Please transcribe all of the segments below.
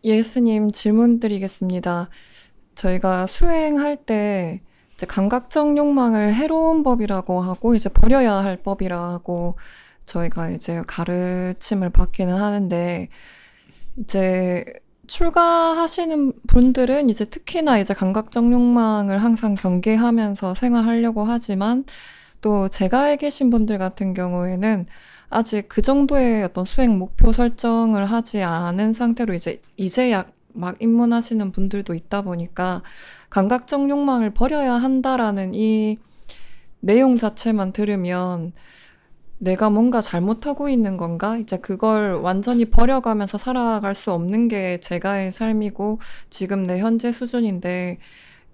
예수님 질문 드리겠습니다. 저희가 수행할 때 이제 감각적 욕망을 해로운 법이라고 하고 이제 버려야 할 법이라고 저희가 이제 가르침을 받기는 하는데 이제 출가하시는 분들은 이제 특히나 이제 감각적 욕망을 항상 경계하면서 생활하려고 하지만 또 제가에 계신 분들 같은 경우에는 아직 그 정도의 어떤 수행 목표 설정을 하지 않은 상태로 이제 막 입문하시는 분들도 있다 보니까 감각적 욕망을 버려야 한다라는 이 내용 자체만 들으면 내가 뭔가 잘못하고 있는 건가? 이제 그걸 완전히 버려가면서 살아갈 수 없는 게 제가의 삶이고 지금 내 현재 수준인데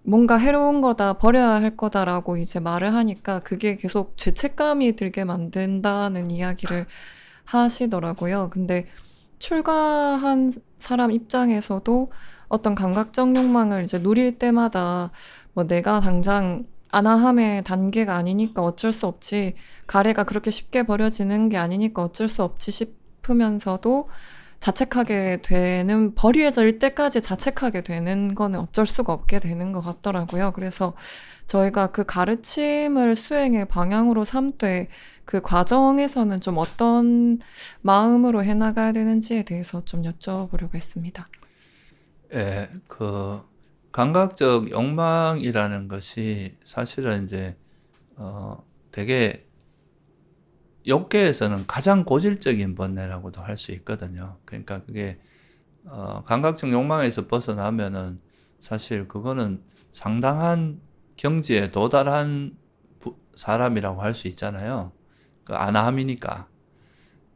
뭔가 해로운 거다, 버려야 할 거다라고 이제 말을 하니까 그게 계속 죄책감이 들게 만든다는 이야기를 하시더라고요. 근데 출가한 사람 입장에서도 어떤 감각적 욕망을 이제 누릴 때마다 뭐 내가 당장 아나함의 단계가 아니니까 어쩔 수 없지, 가래가 그렇게 쉽게 버려지는 게 아니니까 어쩔 수 없지 싶으면서도 자책하게 되는, 버려질 때까지 자책하게 되는 거는 어쩔 수가 없게 되는 것 같더라고요. 그래서 저희가 그 가르침을 수행의 방향으로 삼되 그 과정에서는 좀 어떤 마음으로 해나가야 되는지에 대해서 좀 여쭤보려고 했습니다. 예, 감각적 욕망이라는 것이 사실은 이제, 되게 욕계에서는 가장 고질적인 번뇌라고도 할 수 있거든요. 그러니까 그게, 감각적 욕망에서 벗어나면은 사실 그거는 상당한 경지에 도달한 사람이라고 할 수 있잖아요. 그 아나함이니까.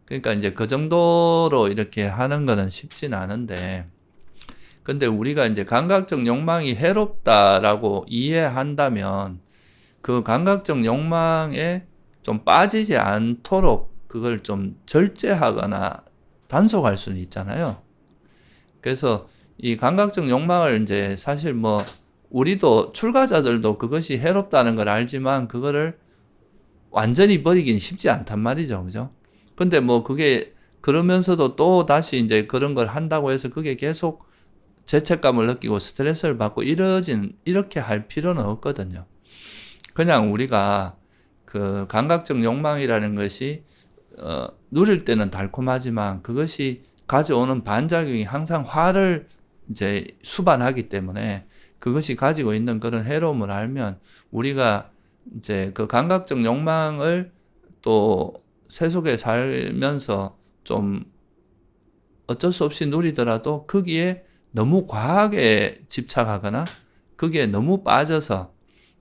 그러니까 이제 그 정도로 이렇게 하는 거는 쉽진 않은데, 근데 우리가 이제 감각적 욕망이 해롭다라고 이해한다면 그 감각적 욕망에 좀 빠지지 않도록 그걸 좀 절제하거나 단속할 수는 있잖아요. 그래서 이 감각적 욕망을 이제 사실 뭐 우리도 출가자들도 그것이 해롭다는 걸 알지만 그거를 완전히 버리기는 쉽지 않단 말이죠. 그죠? 근데 뭐 그게 그러면서도 또 다시 이제 그런 걸 한다고 해서 그게 계속 죄책감을 느끼고 스트레스를 받고 이렇게 할 필요는 없거든요. 그냥 우리가 그 감각적 욕망이라는 것이, 누릴 때는 달콤하지만 그것이 가져오는 반작용이 항상 화를 이제 수반하기 때문에 그것이 가지고 있는 그런 해로움을 알면 우리가 이제 그 감각적 욕망을 또 세속에 살면서 좀 어쩔 수 없이 누리더라도 거기에 너무 과하게 집착하거나 거기에 너무 빠져서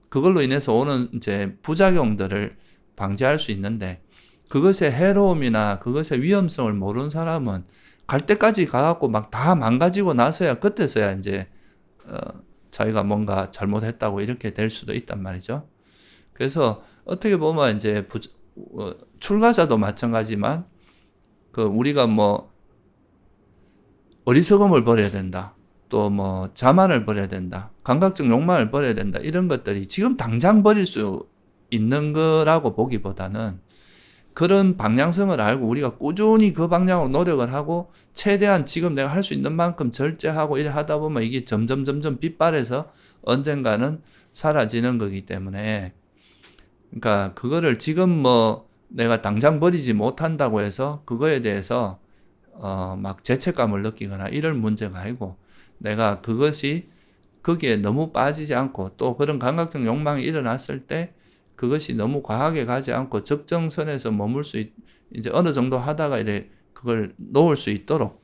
그걸로 인해서 오는 이제 부작용들을 방지할 수 있는데, 그것의 해로움이나 그것의 위험성을 모르는 사람은 갈 때까지 가갖고 막 다 망가지고 나서야 그때서야 이제 어, 자기가 뭔가 잘못했다고 이렇게 될 수도 있단 말이죠. 그래서 어떻게 보면 이제 출가자도 마찬가지만 그 우리가 뭐 어리석음을 버려야 된다. 또 뭐 자만을 버려야 된다. 감각적 욕망을 버려야 된다. 이런 것들이 지금 당장 버릴 수 있는 거라고 보기보다는 그런 방향성을 알고 우리가 꾸준히 그 방향으로 노력을 하고 최대한 지금 내가 할 수 있는 만큼 절제하고 이래 하다 보면 이게 점점 빗발해서 언젠가는 사라지는 거기 때문에, 그러니까 그거를 지금 뭐 내가 당장 버리지 못한다고 해서 그거에 대해서 막 죄책감을 느끼거나 이럴 문제가 아니고, 내가 그것이 거기에 너무 빠지지 않고 또 그런 감각적 욕망이 일어났을 때 그것이 너무 과하게 가지 않고 적정선에서 머물 이제 어느 정도 하다가 이래 그걸 놓을 수 있도록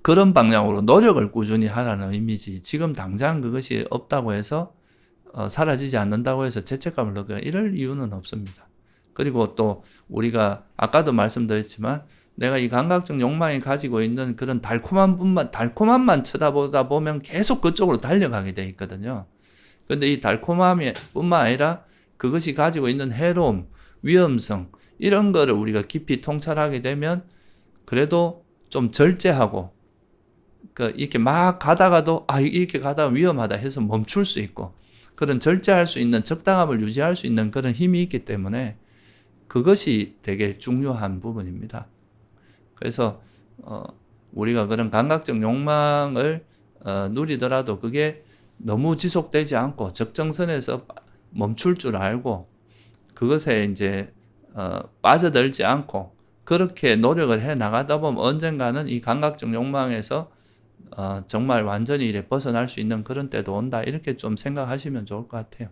그런 방향으로 노력을 꾸준히 하라는 의미지, 지금 당장 그것이 없다고 해서 사라지지 않는다고 해서 죄책감을 느끼거나 이럴 이유는 없습니다. 그리고 또 우리가 아까도 말씀드렸지만 내가 이 감각적 욕망이 가지고 있는 그런 달콤함만 쳐다보다 보면 계속 그쪽으로 달려가게 돼 있거든요. 근데 이 달콤함이 뿐만 아니라 그것이 가지고 있는 해로움, 위험성, 이런 거를 우리가 깊이 통찰하게 되면 그래도 좀 절제하고, 이렇게 막 가다가도, 이렇게 가다가 위험하다 해서 멈출 수 있고, 그런 절제할 수 있는, 적당함을 유지할 수 있는 그런 힘이 있기 때문에 그것이 되게 중요한 부분입니다. 그래서 우리가 그런 감각적 욕망을 누리더라도 그게 너무 지속되지 않고 적정선에서 멈출 줄 알고 그것에 이제 빠져들지 않고 그렇게 노력을 해 나가다 보면 언젠가는 이 감각적 욕망에서 정말 완전히 이래 벗어날 수 있는 그런 때도 온다. 이렇게 좀 생각하시면 좋을 것 같아요.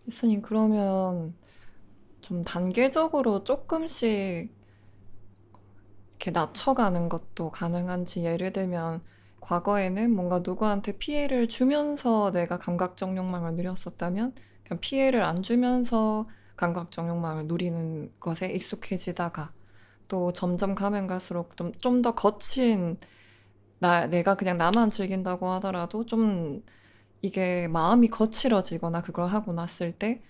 예수님, 그러면 좀 단계적으로 조금씩 이렇게 낮춰가는 것도 가능한지, 예를 들면 과거에는 뭔가 누구한테 피해를 주면서 내가 감각적 욕망을 누렸었다면 그냥 피해를 안 주면서 감각적 욕망을 누리는 것에 익숙해지다가 또 점점 가면 갈수록 좀 더 거친 내가 그냥 나만 즐긴다고 하더라도 좀 이게 마음이 거칠어지거나 그걸 하고 났을 때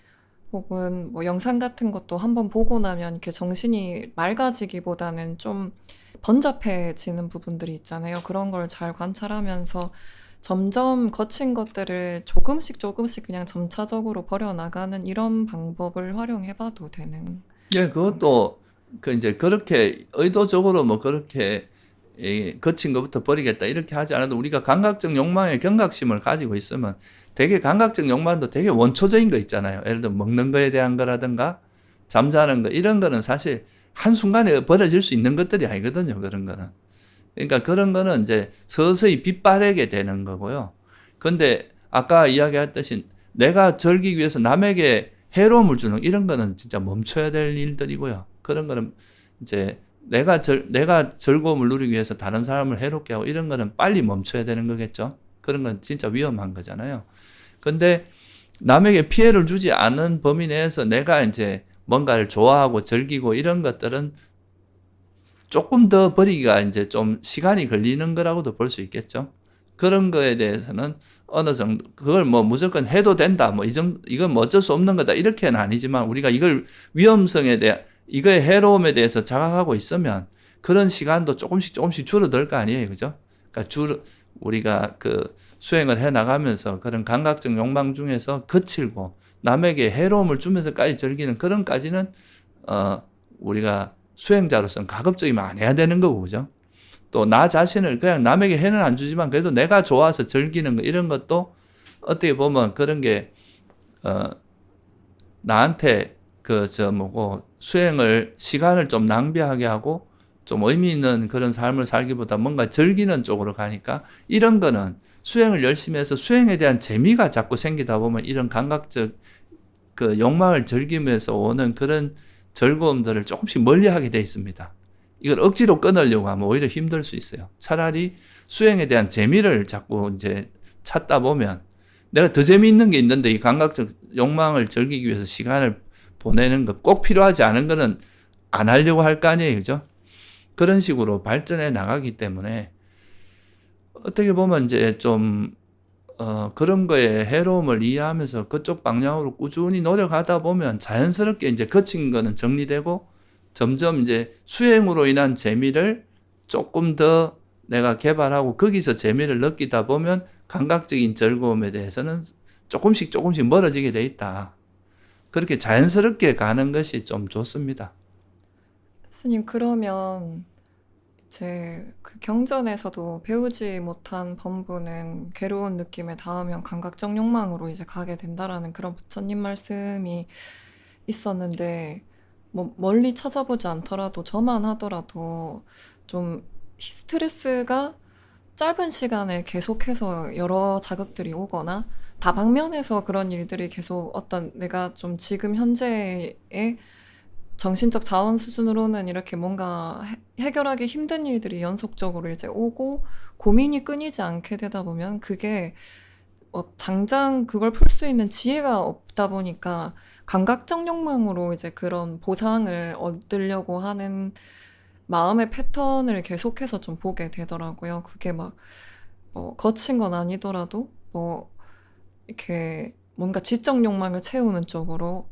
혹은 뭐 영상 같은 것도 한번 보고 나면 이렇게 정신이 맑아지기보다는 좀 번잡해지는 부분들이 있잖아요. 그런 걸 잘 관찰하면서 점점 거친 것들을 조금씩 조금씩 그냥 점차적으로 버려나가는 이런 방법을 활용해 봐도 되는 예, 건가요? 그것도 그 이제 그렇게 의도적으로 뭐 그렇게 거친 것부터 버리겠다 이렇게 하지 않아도 우리가 감각적 욕망의 경각심을 가지고 있으면 되게 감각적 욕망도 되게 원초적인 거 있잖아요. 예를 들어 먹는 거에 대한 거라든가 잠자는 거 이런 거는 사실 한순간에 버려질 수 있는 것들이 아니거든요. 그런 거는. 그러니까 그런 거는 이제 서서히 빛바래게 되는 거고요. 근데 아까 이야기했듯이 내가 즐기기 위해서 남에게 해로움을 주는 이런 거는 진짜 멈춰야 될 일들이고요. 그런 거는 이제 내가 즐거움을 누리기 위해서 다른 사람을 해롭게 하고 이런 거는 빨리 멈춰야 되는 거겠죠. 그런 건 진짜 위험한 거잖아요. 근데 남에게 피해를 주지 않은 범위 내에서 내가 이제 뭔가를 좋아하고 즐기고 이런 것들은 조금 더 버리기가 이제 좀 시간이 걸리는 거라고도 볼 수 있겠죠. 그런 거에 대해서는 어느 정도, 그걸 뭐 무조건 해도 된다, 뭐 이건 뭐 어쩔 수 없는 거다, 이렇게는 아니지만 우리가 이걸 위험성에 대해, 이거의 해로움에 대해서 자각하고 있으면 그런 시간도 조금씩 조금씩 줄어들 거 아니에요. 그죠? 그러니까 우리가 그 수행을 해 나가면서 그런 감각적 욕망 중에서 거칠고 남에게 해로움을 주면서까지 즐기는 그런까지는, 우리가 수행자로서는 가급적이면 안 해야 되는 거고, 그죠? 또 나 자신을 그냥 남에게 해는 안 주지만 그래도 내가 좋아서 즐기는 거 이런 것도 어떻게 보면 그런 게 나한테 뭐고 수행을 시간을 좀 낭비하게 하고 좀 의미 있는 그런 삶을 살기보다 뭔가 즐기는 쪽으로 가니까 이런 거는 수행을 열심히 해서 수행에 대한 재미가 자꾸 생기다 보면 이런 감각적 그 욕망을 즐기면서 오는 그런 즐거움들을 조금씩 멀리하게 돼 있습니다. 이걸 억지로 끊으려고 하면 오히려 힘들 수 있어요. 차라리 수행에 대한 재미를 자꾸 이제 찾다 보면 내가 더 재미있는 게 있는데 이 감각적 욕망을 즐기기 위해서 시간을 보내는 것 꼭 필요하지 않은 거는 안 하려고 할 거 아니에요. 그죠? 그런 식으로 발전해 나가기 때문에 어떻게 보면 이제 좀 그런 거에 해로움을 이해하면서 그쪽 방향으로 꾸준히 노력하다 보면 자연스럽게 이제 거친 거는 정리되고 점점 이제 수행으로 인한 재미를 조금 더 내가 개발하고 거기서 재미를 느끼다 보면 감각적인 즐거움에 대해서는 조금씩 조금씩 멀어지게 돼 있다. 그렇게 자연스럽게 가는 것이 좀 좋습니다. 스님, 그러면 이제 그 경전에서도 배우지 못한 범부는 괴로운 느낌에 닿으면 감각적 욕망으로 이제 가게 된다라는 그런 부처님 말씀이 있었는데, 뭐 멀리 찾아보지 않더라도 저만 하더라도 좀 스트레스가 짧은 시간에 계속해서 여러 자극들이 오거나 다방면에서 그런 일들이 계속 어떤 내가 좀 지금 현재의 정신적 자원 수준으로는 이렇게 뭔가 해결하기 힘든 일들이 연속적으로 이제 오고 고민이 끊이지 않게 되다 보면 그게 당장 그걸 풀 수 있는 지혜가 없다 보니까 감각적 욕망으로 이제 그런 보상을 얻으려고 하는 마음의 패턴을 계속해서 좀 보게 되더라고요. 그게 막 거친 건 아니더라도 뭐 이렇게 뭔가 지적 욕망을 채우는 쪽으로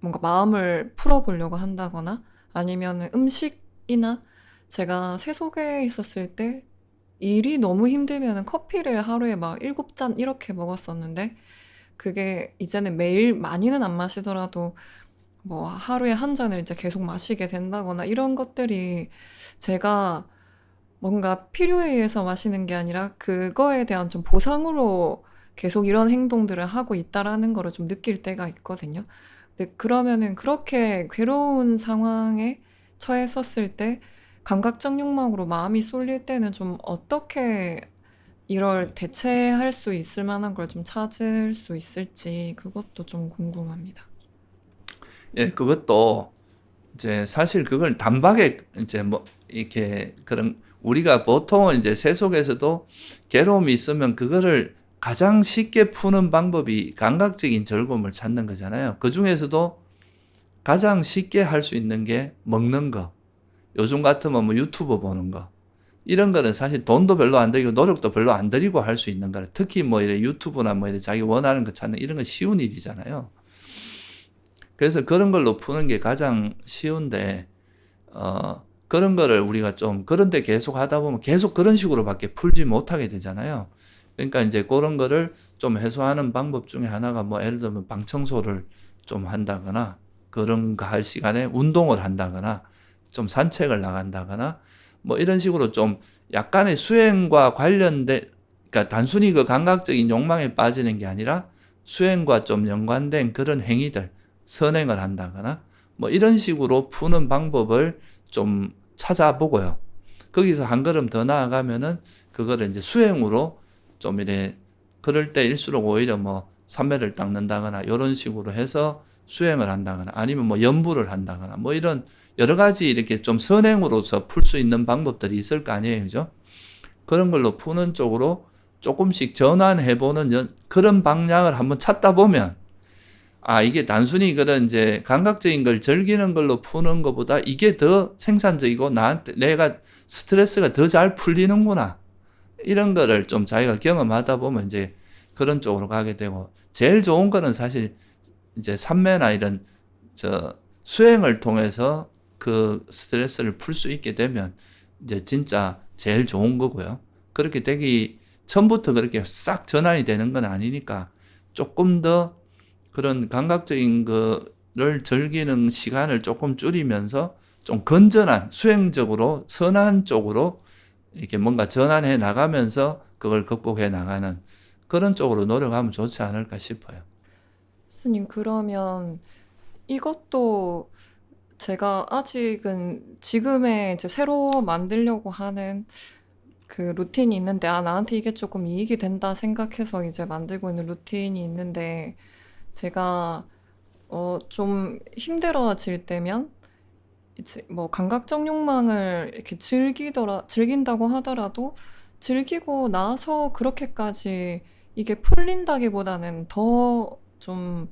뭔가 마음을 풀어보려고 한다거나 아니면 음식이나 제가 세속에 있었을 때 일이 너무 힘들면 커피를 하루에 막 7잔 이렇게 먹었었는데 그게 이제는 매일 많이는 안 마시더라도 뭐 하루에 한 잔을 이제 계속 마시게 된다거나 이런 것들이 제가 뭔가 필요에 의해서 마시는 게 아니라 그거에 대한 좀 보상으로 계속 이런 행동들을 하고 있다라는 거를 좀 느낄 때가 있거든요. 근데 그러면은 그렇게 괴로운 상황에 처했었을 때 감각적 욕망으로 마음이 쏠릴 때는 좀 어떻게 이럴 대체할 수 있을 만한 걸 좀 찾을 수 있을지 그것도 좀 궁금합니다. 예, 그것도 이제 사실 그걸 단박에 이제 뭐 이렇게 그런 우리가 보통은 이제 세속에서도 괴로움이 있으면 그거를 가장 쉽게 푸는 방법이 감각적인 즐거움을 찾는 거잖아요. 그 중에서도 가장 쉽게 할 수 있는 게 먹는 거. 요즘 같으면 뭐 유튜브 보는 거. 이런 거는 사실 돈도 별로 안 들이고 노력도 별로 안 들이고 할 수 있는 거라. 특히 뭐 이래 유튜브나 뭐 이래 자기 원하는 거 찾는 이런 건 쉬운 일이잖아요. 그래서 그런 걸로 푸는 게 가장 쉬운데, 그런 거를 우리가 좀, 그런데 계속 하다 보면 계속 그런 식으로밖에 풀지 못하게 되잖아요. 그러니까 이제 그런 거를 좀 해소하는 방법 중에 하나가 뭐 예를 들면 방 청소를 좀 한다거나, 그런 거 할 시간에 운동을 한다거나, 좀 산책을 나간다거나, 뭐 이런 식으로 좀 약간의 수행과 관련된, 그러니까 단순히 그 감각적인 욕망에 빠지는 게 아니라 수행과 좀 연관된 그런 행위들, 선행을 한다거나 뭐 이런 식으로 푸는 방법을 좀 찾아보고요. 거기서 한 걸음 더 나아가면은 그거를 이제 수행으로 좀 이래 그럴 때일수록 오히려 뭐 삼매를 닦는다거나 이런 식으로 해서 수행을 한다거나 아니면 뭐 연부를 한다거나 뭐 이런 여러 가지 이렇게 좀 선행으로서 풀 수 있는 방법들이 있을 거 아니에요. 그죠? 그런 걸로 푸는 쪽으로 조금씩 전환해보는 그런 방향을 한번 찾다 보면 이게 단순히 그런 이제 감각적인 걸 즐기는 걸로 푸는 것보다 이게 더 생산적이고 나한테 내가 스트레스가 더 잘 풀리는구나. 이런 거를 좀 자기가 경험하다 보면 이제 그런 쪽으로 가게 되고 제일 좋은 거는 사실 이제 삼매나 이런 수행을 통해서 그 스트레스를 풀 수 있게 되면 이제 진짜 제일 좋은 거고요. 그렇게 되기 처음부터 그렇게 싹 전환이 되는 건 아니니까 조금 더 그런 감각적인 거를 즐기는 시간을 조금 줄이면서 좀 건전한, 수행적으로, 선한 쪽으로 이렇게 뭔가 전환해 나가면서 그걸 극복해 나가는 그런 쪽으로 노력하면 좋지 않을까 싶어요. 스님, 그러면 이것도 제가 아직은 지금의 이제 새로 만들려고 하는 그 루틴이 있는데, 나한테 이게 조금 이익이 된다 생각해서 이제 만들고 있는 루틴이 있는데, 제가 좀 힘들어질 때면 이제 뭐 감각적 욕망을 이렇게 즐긴다고 하더라도 즐기고 나서 그렇게까지 이게 풀린다기보다는 더 좀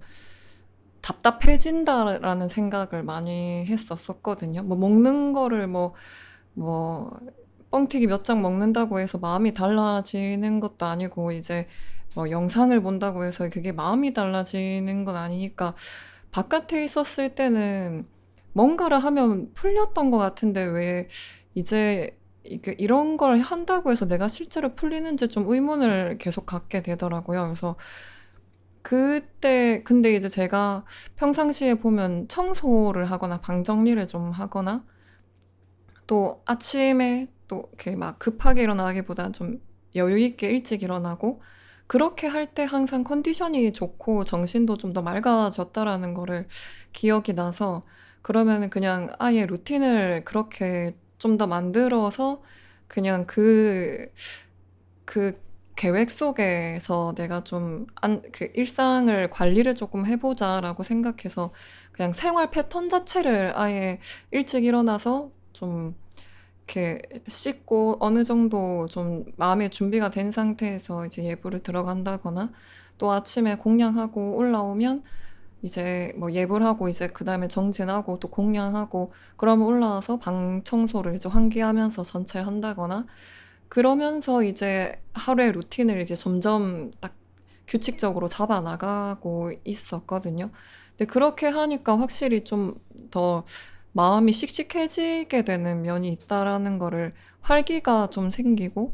답답해진다라는 생각을 많이 했었었거든요. 뭐 먹는 거를 뭐 뻥튀기 몇 장 먹는다고 해서 마음이 달라지는 것도 아니고 이제 뭐 영상을 본다고 해서 그게 마음이 달라지는 건 아니니까 바깥에 있었을 때는 뭔가를 하면 풀렸던 것 같은데 왜 이제 이런 걸 한다고 해서 내가 실제로 풀리는지 좀 의문을 계속 갖게 되더라고요. 그래서 그때 근데 이제 제가 평상시에 보면 청소를 하거나 방 정리를 좀 하거나 또 아침에 또 이렇게 막 급하게 일어나기보다는 좀 여유 있게 일찍 일어나고 그렇게 할 때 항상 컨디션이 좋고 정신도 좀 더 맑아졌다라는 거를 기억이 나서 그러면은 그냥 아예 루틴을 그렇게 좀 더 만들어서 그냥 그 계획 속에서 내가 좀 그 일상을 관리를 조금 해보자라고 생각해서 그냥 생활 패턴 자체를 아예 일찍 일어나서 좀 이렇게 씻고 어느 정도 좀 마음의 준비가 된 상태에서 이제 예불을 들어간다거나 또 아침에 공양하고 올라오면 이제 뭐 예불 하고 이제 그다음에 정진하고 또 공양하고 그러면 올라와서 방 청소를 이제 환기하면서 전체를 한다거나 그러면서 이제 하루의 루틴을 이제 점점 딱 규칙적으로 잡아 나가고 있었거든요. 근데 그렇게 하니까 확실히 좀 더 마음이 씩씩해지게 되는 면이 있다라는 거를 활기가 좀 생기고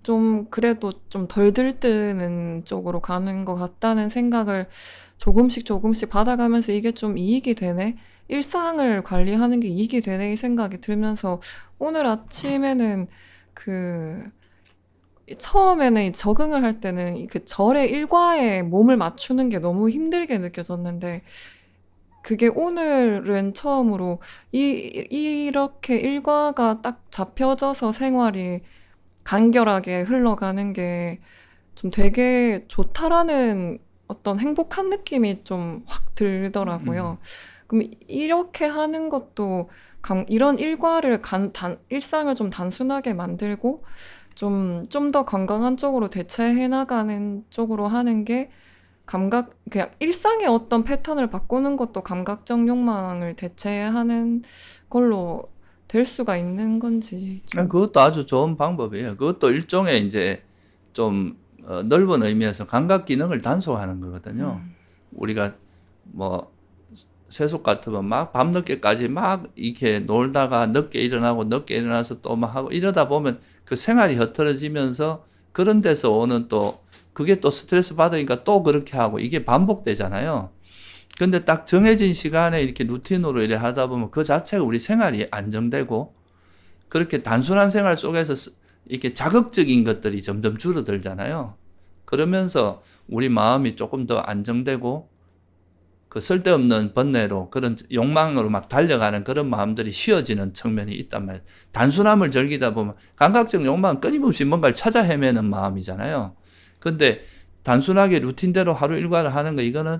좀 그래도 좀 덜 들뜨는 쪽으로 가는 것 같다는 생각을 조금씩 조금씩 받아가면서 이게 좀 이익이 되네? 일상을 관리하는 게 이익이 되네 이 생각이 들면서 오늘 아침에는 그 처음에는 이 적응을 할 때는 그 절의 일과에 몸을 맞추는 게 너무 힘들게 느껴졌는데 그게 오늘은 처음으로 이렇게 일과가 딱 잡혀져서 생활이 간결하게 흘러가는 게 좀 되게 좋다라는 어떤 행복한 느낌이 좀 확 들더라고요. 그럼 이렇게 하는 것도 이런 일상을 좀 단순하게 만들고 좀 더 건강한 쪽으로 대체해 나가는 쪽으로 하는 게 그냥 일상의 어떤 패턴을 바꾸는 것도 감각적 욕망을 대체하는 걸로 될 수가 있는 건지 좀. 그것도 아주 좋은 방법이에요. 그것도 일종의 이제 좀 넓은 의미에서 감각 기능을 단속하는 거거든요. 음. 우리가 뭐 세속 같으면 막 밤늦게까지 막 이렇게 놀다가 늦게 일어나고 늦게 일어나서 또 막 하고 이러다 보면 그 생활이 흐트러지면서 그런 데서 오는 또 그게 또 스트레스 받으니까 또 그렇게 하고 이게 반복되잖아요. 근데 딱 정해진 시간에 이렇게 루틴으로 이래 하다 보면 그 자체가 우리 생활이 안정되고 그렇게 단순한 생활 속에서 이렇게 자극적인 것들이 점점 줄어들잖아요. 그러면서 우리 마음이 조금 더 안정되고 그 쓸데없는 번뇌로 그런 욕망으로 막 달려가는 그런 마음들이 쉬어지는 측면이 있단 말이에요. 단순함을 즐기다 보면 감각적 욕망은 끊임없이 뭔가를 찾아 헤매는 마음이잖아요. 근데 단순하게 루틴대로 하루 일과를 하는 거 이거는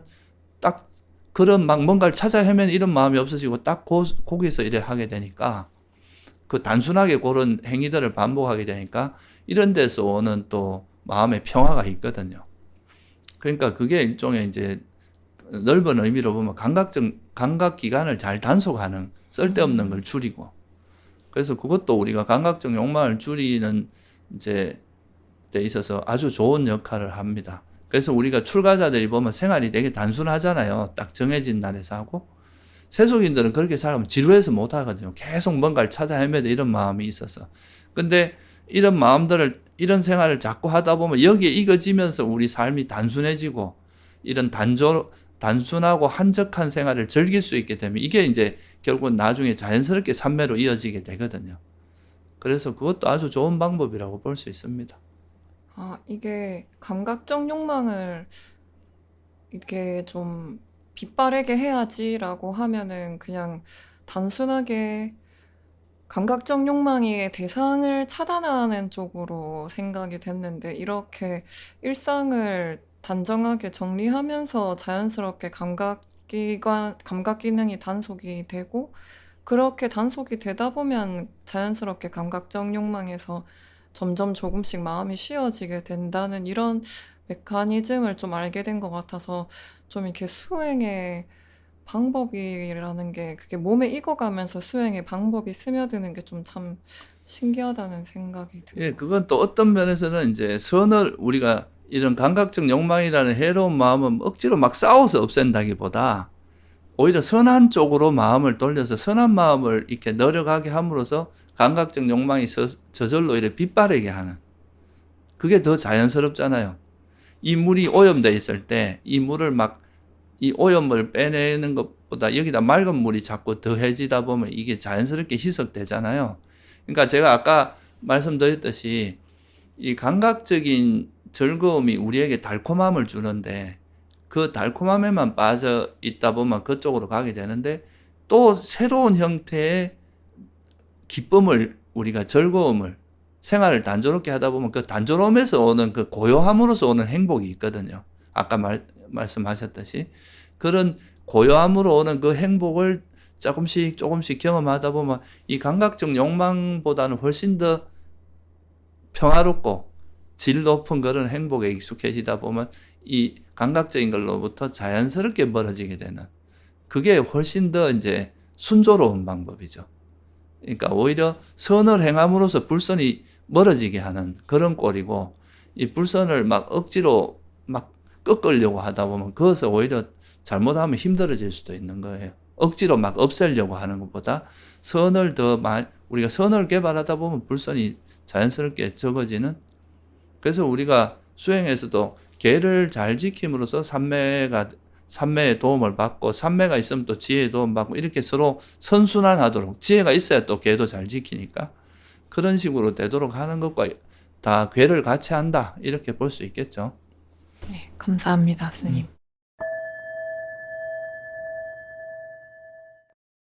딱 그런 막 뭔가를 찾아 헤매는 이런 마음이 없어지고 딱 거기서 이래 하게 되니까 그 단순하게 그런 행위들을 반복하게 되니까 이런 데서 오는 또 마음의 평화가 있거든요. 그러니까 그게 일종의 이제 넓은 의미로 보면 감각 기관을 잘 단속하는 쓸데없는 걸 줄이고 그래서 그것도 우리가 감각적 욕망을 줄이는 이제 데 있어서 아주 좋은 역할을 합니다. 그래서 우리가 출가자들이 보면 생활이 되게 단순하잖아요. 딱 정해진 날에서 하고 세속인들은 그렇게 살면 지루해서 못 하거든요. 계속 뭔가를 찾아 헤매다 이런 마음이 있어서. 근데 이런 마음들을 이런 생활을 자꾸 하다 보면 여기에 익어지면서 우리 삶이 단순해지고 이런 단순하고 한적한 생활을 즐길 수 있게 되면 이게 이제 결국은 나중에 자연스럽게 삼매로 이어지게 되거든요. 그래서 그것도 아주 좋은 방법이라고 볼 수 있습니다. 이게 감각적 욕망을 이렇게 좀 빛바래게 해야지라고 하면은 그냥 단순하게 감각적 욕망의 대상을 차단하는 쪽으로 생각이 됐는데 이렇게 일상을 단정하게 정리하면서 자연스럽게 감각 기능이 단속이 되고 그렇게 단속이 되다 보면 자연스럽게 감각적 욕망에서 점점 조금씩 마음이 쉬어지게 된다는 이런 메커니즘을 좀 알게 된 것 같아서 좀 이렇게 수행의 방법이라는 게 그게 몸에 익어가면서 수행의 방법이 스며드는 게 좀 참 신기하다는 생각이 예, 들어요. 그건 또 어떤 면에서는 이제 선을 우리가 이런 감각적 욕망이라는 해로운 마음은 억지로 막 싸워서 없앤다기보다 오히려 선한 쪽으로 마음을 돌려서 선한 마음을 이렇게 늘어가게 함으로써 감각적 욕망이 저절로 이렇게 빛바래게 하는 그게 더 자연스럽잖아요. 이 물이 오염돼 있을 때 이 물을 막 이 오염을 빼내는 것보다 여기다 맑은 물이 자꾸 더해지다 보면 이게 자연스럽게 희석되잖아요. 그러니까 제가 아까 말씀드렸듯이 이 감각적인 즐거움이 우리에게 달콤함을 주는데 그 달콤함에만 빠져 있다 보면 그쪽으로 가게 되는데 또 새로운 형태의 기쁨을 우리가 즐거움을 생활을 단조롭게 하다 보면 그 단조로움에서 오는 그 고요함으로서 오는 행복이 있거든요. 아까 말씀하셨듯이 그런 고요함으로 오는 그 행복을 조금씩 경험하다 보면 이 감각적 욕망보다는 훨씬 더 평화롭고 질 높은 그런 행복에 익숙해지다 보면 이 감각적인 걸로부터 자연스럽게 멀어지게 되는 그게 훨씬 더 이제 순조로운 방법이죠. 그러니까 오히려 선을 행함으로써 불선이 멀어지게 하는 그런 꼴이고 이 불선을 막 억지로 막 꺾으려고 하다 보면 그것을 오히려 잘못하면 힘들어질 수도 있는 거예요. 억지로 막 없애려고 하는 것보다 우리가 선을 개발하다 보면 불선이 자연스럽게 적어지는 그래서 우리가 수행에서도 계를 잘 지킴으로써 삼매가 삼매의 도움을 받고 삼매가 있으면 또 지혜의 도움 받고 이렇게 서로 선순환하도록 지혜가 있어야 또 계도 잘 지키니까 그런 식으로 되도록 하는 것과 다 궤를 같이 한다 이렇게 볼 수 있겠죠. 네, 감사합니다, 스님.